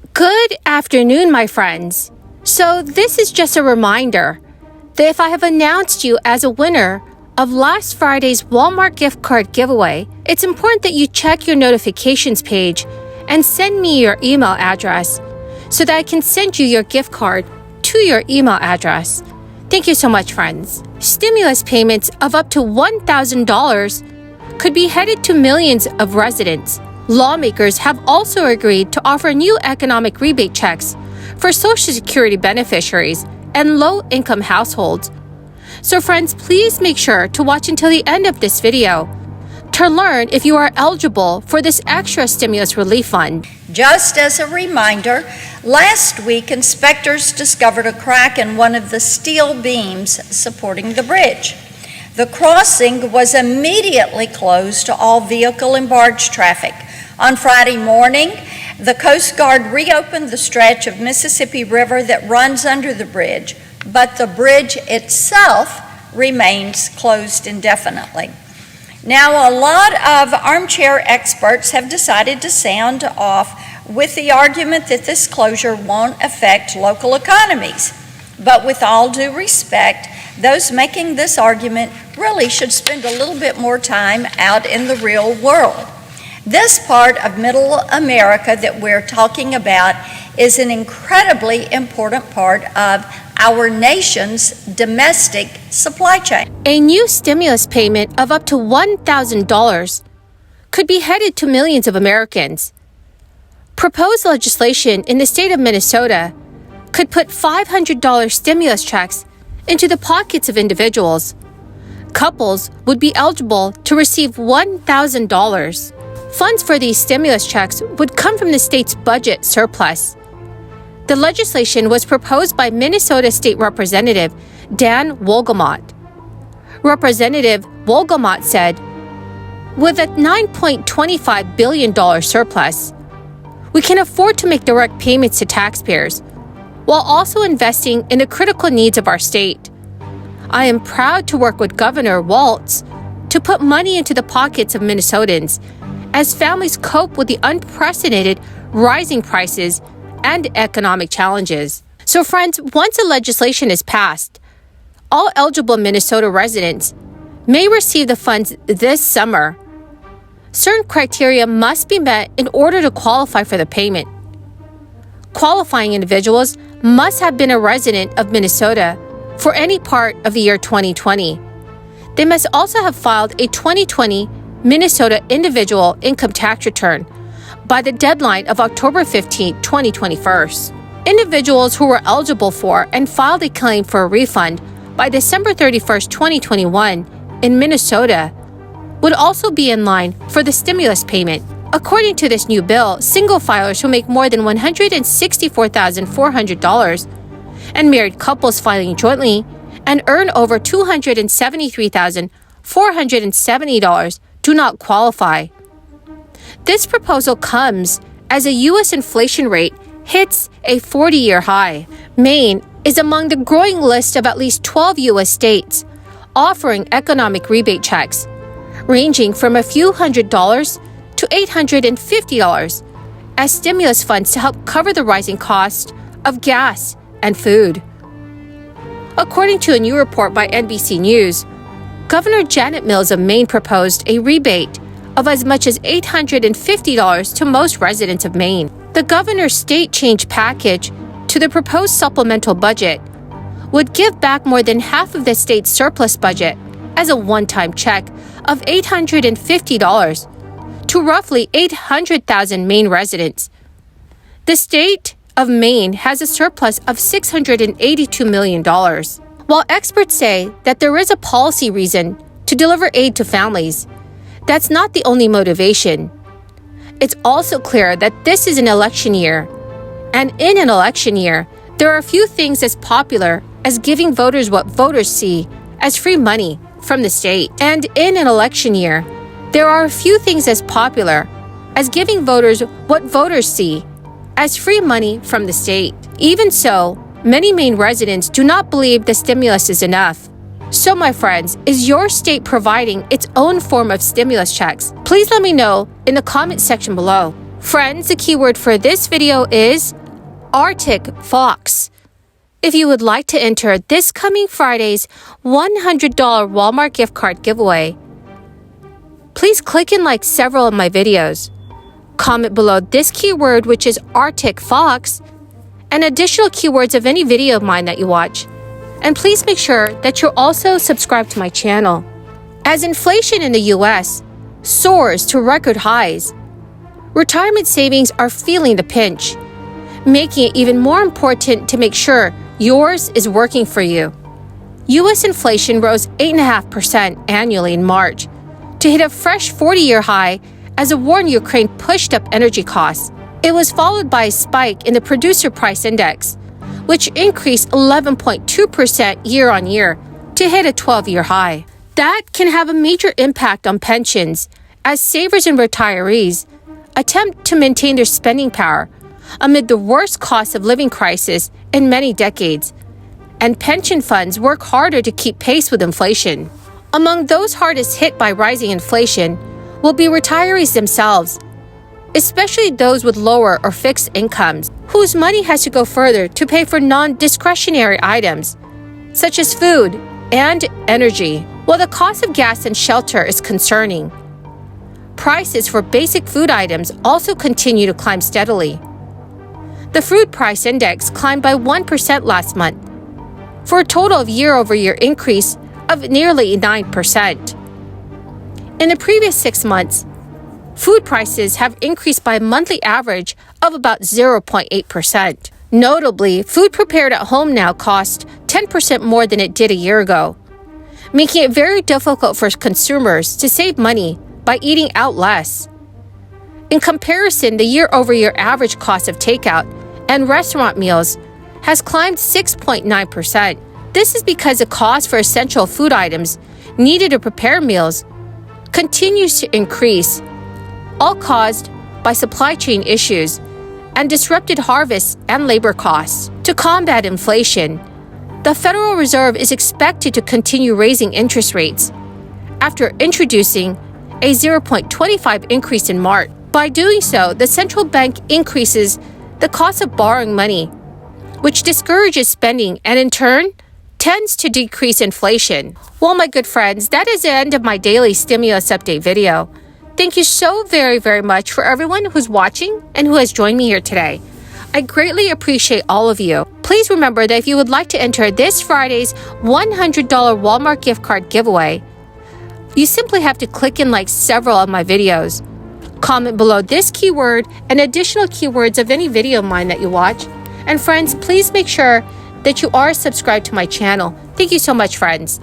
Good afternoon, my friends. So this is just a reminder that if I have announced you as a winner of last Friday's Walmart gift card giveaway, it's important that you check your notifications page and send me your email address so that I can send you your gift card to your email address. Thank you so much, friends. Stimulus payments of up to $1,000 could be headed to millions of residents. Lawmakers have also agreed to offer new economic rebate checks for Social Security beneficiaries and low-income households. So friends, please make sure to watch until the end of this video to learn if you are eligible for this extra stimulus relief fund. Just as a reminder, last week inspectors discovered a crack in one of the steel beams supporting the bridge. The crossing was immediately closed to all vehicle and barge traffic. On Friday morning, the Coast Guard reopened the stretch of Mississippi River that runs under the bridge, but the bridge itself remains closed indefinitely. Now, a lot of armchair experts have decided to sound off with the argument that this closure won't affect local economies. But with all due respect, those making this argument really should spend a little bit more time out in the real world. This part of Middle America that we're talking about is an incredibly important part of our nation's domestic supply chain. A new stimulus payment of up to $1,000 could be headed to millions of Americans. Proposed legislation in the state of Minnesota could put $500 stimulus checks into the pockets of individuals. Couples would be eligible to receive $1,000. Funds for these stimulus checks would come from the state's budget surplus. The legislation was proposed by Minnesota State Representative Dan Wolgamott. Representative Wolgamott said, "With a $9.25 billion surplus, we can afford to make direct payments to taxpayers while also investing in the critical needs of our state. I am proud to work with Governor Walz to put money into the pockets of Minnesotans as families cope with the unprecedented rising prices and economic challenges." So friends, once the legislation is passed, all eligible Minnesota residents may receive the funds this summer. Certain criteria must be met in order to qualify for the payment. Qualifying individuals must have been a resident of Minnesota for any part of the year 2020. They must also have filed a 2020 Minnesota individual income tax return by the deadline of October 15, 2021. Individuals who were eligible for and filed a claim for a refund by December 31, 2021 in Minnesota would also be in line for the stimulus payment. According to this new bill, single filers who make more than $164,400 and married couples filing jointly and earn over $273,470 do not qualify. This proposal comes as a U.S. inflation rate hits a 40-year high. Maine is among the growing list of at least 12 U.S. states offering economic rebate checks, ranging from a few $100s to $850 as stimulus funds to help cover the rising cost of gas and food. According to a new report by NBC News, Governor Janet Mills of Maine proposed a rebate of as much as $850 to most residents of Maine. The governor's state change package to the proposed supplemental budget would give back more than half of the state's surplus budget as a one-time check of $850 to roughly 800,000 Maine residents. The state of Maine has a surplus of $682 million. While experts say that there is a policy reason to deliver aid to families, that's not the only motivation. It's also clear that this is an election year. And in an election year, there are a few things as popular as giving voters what voters see as free money from the state. And in an election year, there are a few things as popular as giving voters what voters see as free money from the state. Even so, many Maine residents do not believe the stimulus is enough. So my friends, is your state providing its own form of stimulus checks? Please let me know in the comment section below. Friends, the keyword for this video is Arctic Fox. If you would like to enter this coming Friday's $100 Walmart gift card giveaway, please click and like several of my videos. Comment below this keyword, which is Arctic Fox, and additional keywords of any video of mine that you watch. And please make sure that you're also subscribed to my channel. As inflation in the US soars to record highs, retirement savings are feeling the pinch, making it even more important to make sure yours is working for you. US inflation rose 8.5% annually in March to hit a fresh 40-year high as the war in Ukraine pushed up energy costs. It was followed by a spike in the Producer Price Index, which increased 11.2% year-on-year to hit a 12-year high. That can have a major impact on pensions as savers and retirees attempt to maintain their spending power amid the worst cost of living crisis in many decades, and pension funds work harder to keep pace with inflation. Among those hardest hit by rising inflation will be retirees themselves, especially those with lower or fixed incomes, whose money has to go further to pay for non-discretionary items, such as food and energy. While the cost of gas and shelter is concerning, prices for basic food items also continue to climb steadily. The Food Price Index climbed by 1% last month, for a total of year-over-year increase of nearly 9%. In the previous 6 months, food prices have increased by a monthly average of about 0.8%. Notably, food prepared at home now costs 10% more than it did a year ago, making it very difficult for consumers to save money by eating out less. In comparison, the year-over-year average cost of takeout and restaurant meals has climbed 6.9%. This is because the cost for essential food items needed to prepare meals continues to increase, all caused by supply chain issues and disrupted harvests and labor costs. To combat inflation, the Federal Reserve is expected to continue raising interest rates after introducing a 0.25 increase in March. By doing so, the central bank increases the cost of borrowing money, which discourages spending and in turn tends to decrease inflation. Well, my good friends, that is the end of my daily stimulus update video. Thank you so very much for everyone who's watching and who has joined me here today. I greatly appreciate all of you. Please remember that if you would like to enter this Friday's $100 Walmart gift card giveaway, you simply have to click and like several of my videos. Comment below this keyword and additional keywords of any video of mine that you watch. And friends, please make sure that you are subscribed to my channel. Thank you so much, friends.